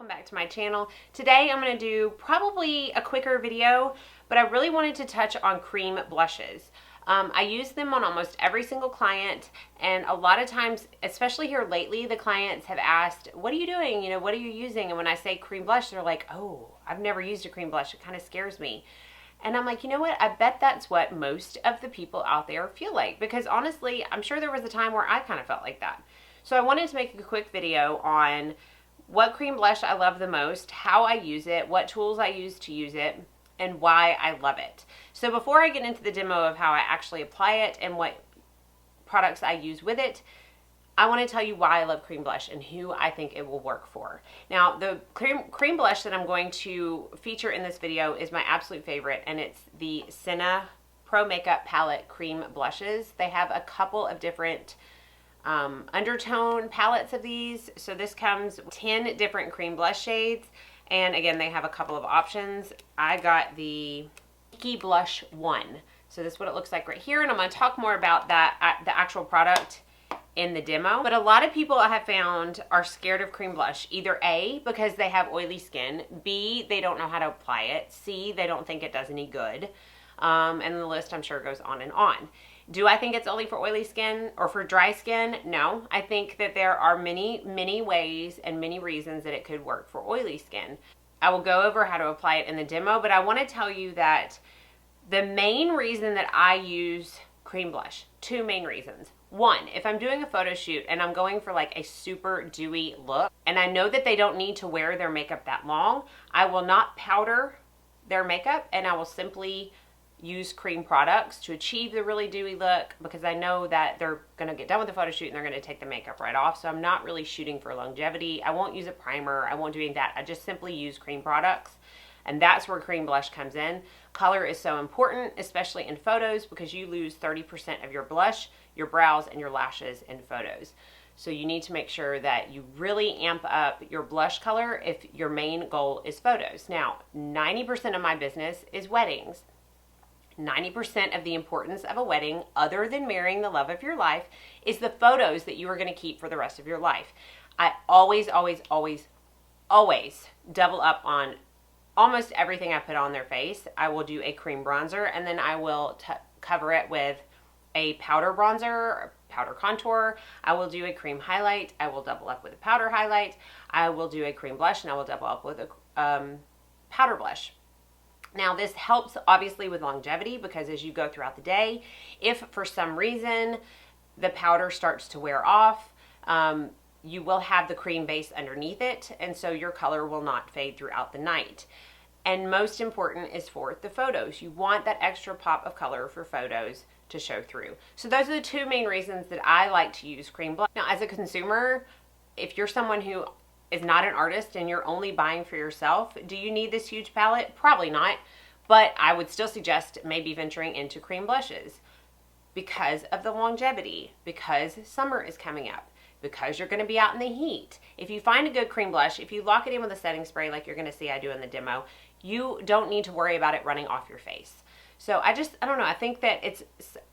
welcome back to my channel. Today I'm going to do probably a quicker video, but I really wanted to touch on cream blushes. I use them on almost every single client, and a lot of times, especially here lately, the clients have asked, what are you doing? You know, what are you using? And when I say cream blush, they're like, oh, I've never used a cream blush. It kind of scares me. And I'm like, you know what? I bet that's what most of the people out there feel like, because honestly, I'm sure there was a time where I kind of felt like that. So I wanted to make a quick video on what cream blush I love the most, how I use it, what tools I use to use it, and why I love it. So before I get into the demo of how I actually apply it and what products I use with it, I want to tell you why I love cream blush and who I think it will work for. Now, the cream blush that I'm going to feature in this video is my absolute favorite, and it's the Senna Pro Makeup Palette Cream Blushes. They have a couple of different undertone palettes of these. So this comes with 10 different cream blush shades, and again, they have a couple of options. I got the Key Blush 1. So this is what it looks like right here, and I'm going to talk more about that, the actual product, in the demo. But a lot of people I have found are scared of cream blush, either A, because they have oily skin, B, they don't know how to apply it, C, they don't think it does any good, and the list I'm sure goes on and on. Do I think it's only for oily skin or for dry skin? No. I think that there are many ways and many reasons that it could work for oily skin. I will go over how to apply it in the demo, but I want to tell you that the main reason that I use cream blush, two main reasons. One, if I'm doing a photo shoot and I'm going for like a super dewy look, and I know that they don't need to wear their makeup that long, I will not powder their makeup, and I will simply use cream products to achieve the really dewy look, because I know that they're going to get done with the photo shoot and they're going to take the makeup right off. So I'm not really shooting for longevity. I won't use a primer. I won't do any of that. I just simply use cream products. And that's where cream blush comes in. Color is so important, especially in photos, because you lose 30% of your blush, your brows, and your lashes in photos. So you need to make sure that you really amp up your blush color if your main goal is photos. Now, 90% of my business is weddings. 90% of the importance of a wedding, other than marrying the love of your life, is the photos that you are going to keep for the rest of your life. I always double up on almost everything I put on their face. I will do a cream bronzer, and then I will cover it with a powder bronzer, powder contour. I will do a cream highlight. I will double up with a powder highlight. I will do a cream blush, and I will double up with a powder blush. Now, this helps obviously with longevity, because as you go throughout the day, if for some reason the powder starts to wear off, you will have the cream base underneath it, and so your color will not fade throughout the night. And most important is for the photos. You want that extra pop of color for photos to show through. So those are the two main reasons that I like to use cream blush. Now, as a consumer, if you're someone who is not an artist and you're only buying for yourself, do you need this huge palette? Probably not, but I would still suggest maybe venturing into cream blushes because of the longevity, because summer is coming up, because you're going to be out in the heat. If you find a good cream blush, if you lock it in with a setting spray like you're going to see I do in the demo, you don't need to worry about it running off your face. So I don't know, I think that it's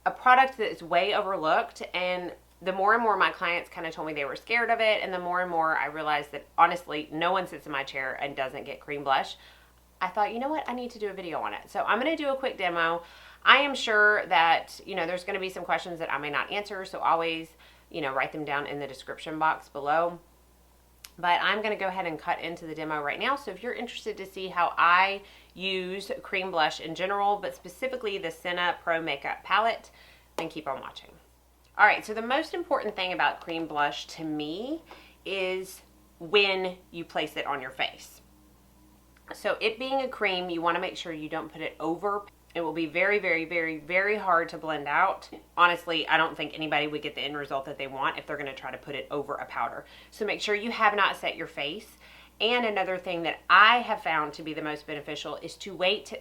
a product that is way overlooked, and the more and more my clients kind of told me they were scared of it, and the more and more I realized that honestly no one sits in my chair and doesn't get cream blush, I thought, you know what, I need to do a video on it. So I'm going to do a quick demo. I am sure that, you know, there's going to be some questions that I may not answer, so always, you know, write them down in the description box below. But I'm going to go ahead and cut into the demo right now. So if you're interested to see how I use cream blush in general, but specifically the Senna Pro Makeup Palette, then keep on watching. All right, so the most important thing about cream blush to me is when you place it on your face. So it being a cream, you want to make sure you don't put it over. It will be very hard to blend out. Honestly, I don't think anybody would get the end result that they want if they're going to try to put it over a powder. So make sure you have not set your face. And another thing that I have found to be the most beneficial is to wait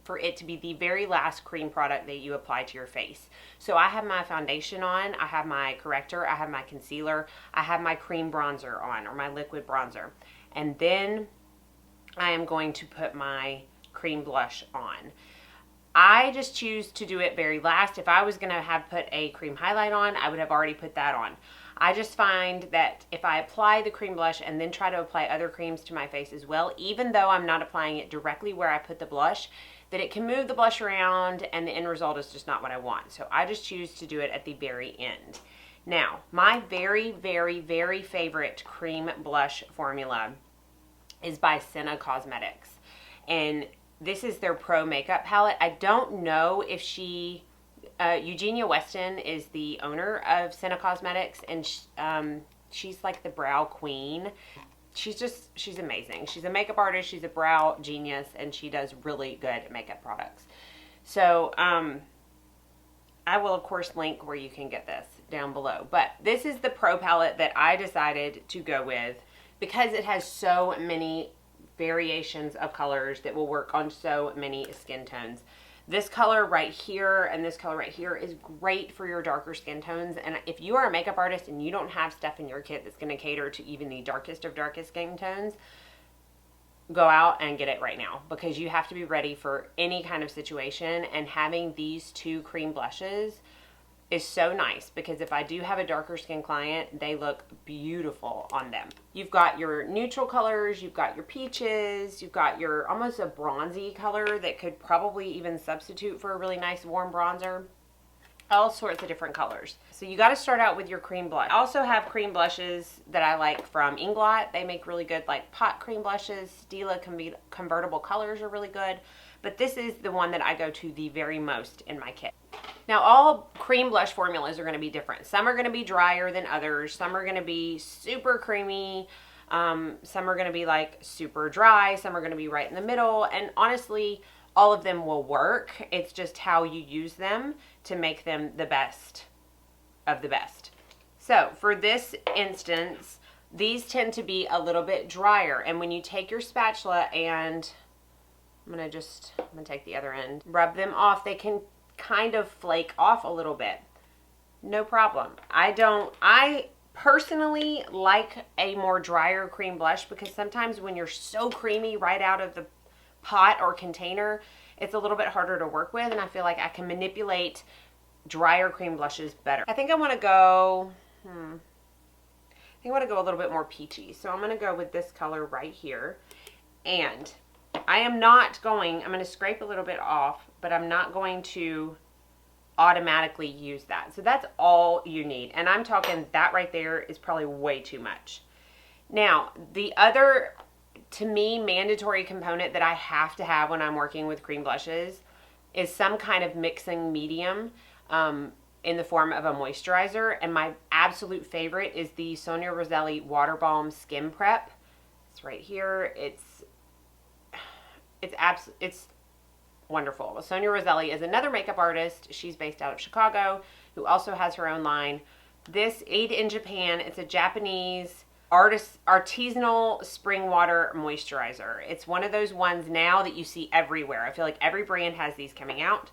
for it to be the very last cream product that you apply to your face. So I have my foundation on, I have my corrector, I have my concealer, I have my cream bronzer on, or my liquid bronzer. And then I am going to put my cream blush on. I just choose to do it very last. If I was going to have put a cream highlight on, I would have already put that on. I just find that if I apply the cream blush and then try to apply other creams to my face as well, even though I'm not applying it directly where I put the blush, that it can move the blush around and the end result is just not what I want. So I just choose to do it at the very end. Now, my very, very, very favorite cream blush formula is by Senna Cosmetics. And this is their Pro Makeup palette. I don't know if Eugenia Weston is the owner of Senna Cosmetics, and she's like the brow queen. She's amazing. She's a makeup artist, she's a brow genius, and she does really good makeup products. So, I will of course link where you can get this down below. But this is the Pro palette that I decided to go with because it has so many variations of colors that will work on so many skin tones. This color right here and this color right here is great for your darker skin tones. And if you are a makeup artist and you don't have stuff in your kit that's going to cater to even the darkest of darkest skin tones, go out and get it right now, because you have to be ready for any kind of situation. And having these two cream blushes is so nice, because if I do have a darker skin client, they look beautiful on them. You've got your neutral colors, you've got your peaches, you've got your almost a bronzy color that could probably even substitute for a really nice warm bronzer. All sorts of different colors. So you got to start out with your cream blush. I also have cream blushes that I like from Inglot. They make really good like pot cream blushes. Stila convertible colors are really good. But this is the one that I go to the very most in my kit. Now, all cream blush formulas are going to be different. Some are going to be drier than others. Some are going to be super creamy. Some are going to be like super dry. Some are going to be right in the middle. And honestly, all of them will work. It's just how you use them to make them the best of the best. So for this instance, these tend to be a little bit drier. And when you take your spatula and I'm going to take the other end, rub them off, they can kind of flake off a little bit. No problem. I personally like a more drier cream blush, because sometimes when you're so creamy right out of the pot or container, it's a little bit harder to work with, and I feel like I can manipulate drier cream blushes better. I think I want to go a little bit more peachy. So I'm going to go with this color right here. And I'm going to scrape a little bit off, but I'm not going to automatically use that. So that's all you need. And I'm talking that right there is probably way too much. Now, the other, to me, mandatory component that I have to have when I'm working with cream blushes is some kind of mixing medium in the form of a moisturizer. And my absolute favorite is the Sonia Roselli Water Balm Skin Prep. It's right here. It's wonderful. Sonia Roselli is another makeup artist. She's based out of Chicago, who also has her own line. This made in Japan. It's a Japanese artisanal spring water moisturizer. It's one of those ones now that you see everywhere. I feel like every brand has these coming out,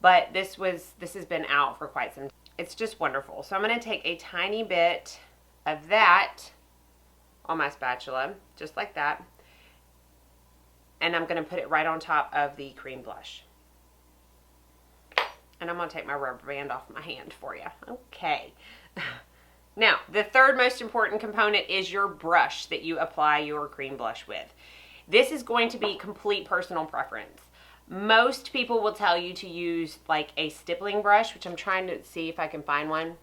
but this has been out for quite some time. It's just wonderful. So I'm going to take a tiny bit of that on my spatula, just like that. And I'm going to put it right on top of the cream blush. And I'm going to take my rubber band off my hand for you. Okay. Now, the third most important component is your brush that you apply your cream blush with. This is going to be complete personal preference. Most people will tell you to use like a stippling brush, which I'm trying to see if I can find one.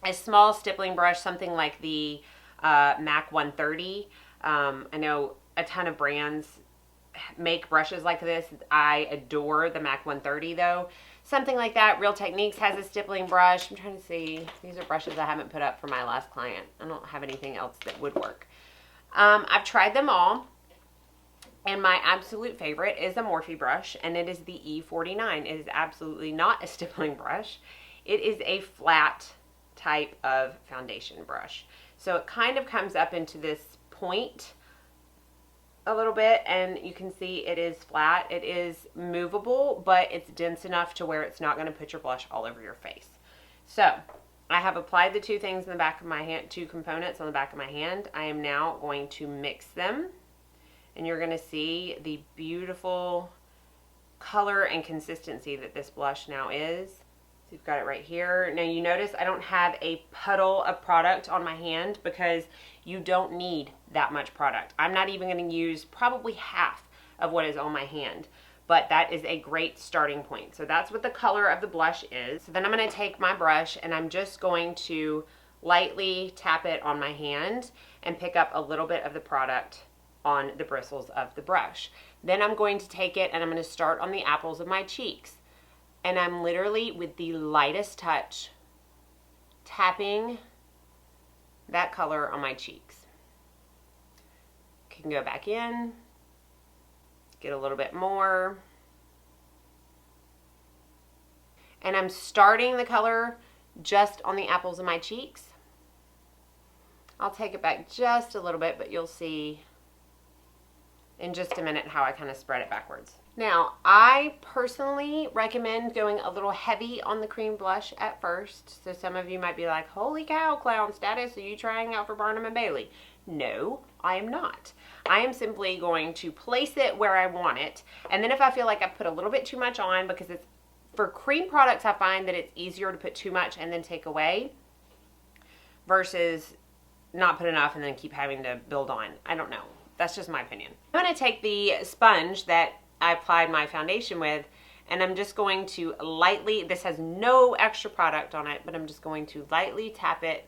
A small stippling brush, something like the MAC 130. I know a ton of brands make brushes like this. I adore the MAC 130 though. Something like that. Real Techniques has a stippling brush. I'm trying to see. These are brushes I haven't put up for my last client. I don't have anything else that would work. I've tried them all. And my absolute favorite is a Morphe brush. And it is the E49. It is absolutely not a stippling brush. It is a flat type of foundation brush. So it kind of comes up into this point a little bit, and you can see it is flat. It is movable, but it's dense enough to where it's not going to put your blush all over your face. So I have applied the two things in the back of my hand, two components on the back of my hand. I am now going to mix them, and you're going to see the beautiful color and consistency that this blush now is. So you've got it right here. Now you notice I don't have a puddle of product on my hand because you don't need that much product. I'm not even going to use probably half of what is on my hand, but that is a great starting point. So that's what the color of the blush is. So then I'm going to take my brush and I'm just going to lightly tap it on my hand and pick up a little bit of the product on the bristles of the brush. Then I'm going to take it and I'm going to start on the apples of my cheeks. And I'm literally, with the lightest touch, tapping that color on my cheeks. Can go back in, get a little bit more. And I'm starting the color just on the apples of my cheeks. I'll take it back just a little bit, but you'll see in just a minute how I kind of spread it backwards. Now, I personally recommend going a little heavy on the cream blush at first. So some of you might be like, holy cow, clown status, are you trying out for Barnum and Bailey? No, I am not. I am simply going to place it where I want it. And then if I feel like I put a little bit too much on, because it's for cream products, I find that it's easier to put too much and then take away versus not put enough and then keep having to build on. I don't know. That's just my opinion. I'm going to take the sponge that I applied my foundation with, and I'm just going to lightly, this has no extra product on it, but I'm just going to lightly tap it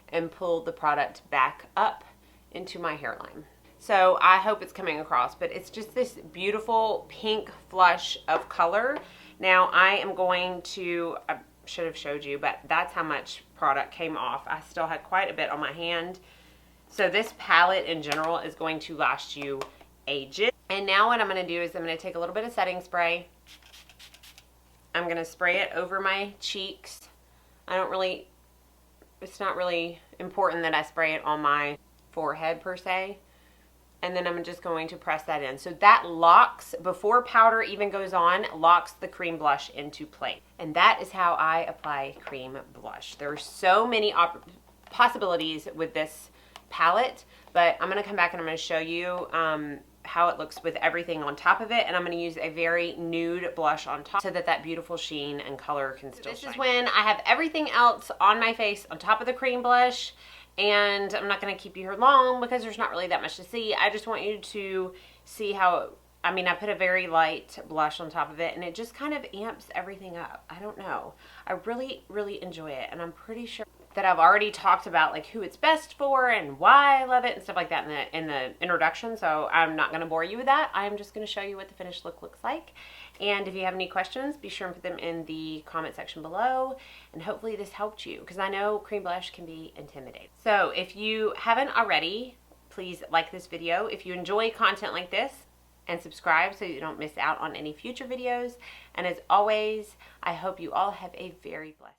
and pull the product back up into my hairline. So I hope it's coming across, but it's just this beautiful pink flush of color. Now I am going to, I should have showed you, but that's how much product came off. I still had quite a bit on my hand. So this palette in general is going to last you ages. And now what I'm going to do is I'm going to take a little bit of setting spray. I'm going to spray it over my cheeks. It's not really important that I spray it on my forehead per se. And then I'm just going to press that in. So that locks, before powder even goes on, locks the cream blush into place. And that is how I apply cream blush. There are so many possibilities with this palette, but I'm going to come back and I'm going to show you how it looks with everything on top of it, and I'm going to use a very nude blush on top so that that beautiful sheen and color can still shine. This is when I have everything else on my face on top of the cream blush, and I'm not going to keep you here long because there's not really that much to see. I just want you to see how, I put a very light blush on top of it, and it just kind of amps everything up. I don't know. I really, really enjoy it, and I'm pretty sure that I've already talked about like who it's best for and why I love it and stuff like that in the introduction, so I'm not going to bore you with that. I'm just going to show you what the finished look looks like. And if you have any questions, be sure and put them in the comment section below, and hopefully this helped you, because I know cream blush can be intimidating. So if you haven't already, please like this video. If you enjoy content like this, and subscribe so you don't miss out on any future videos. And as always, I hope you all have a very blessed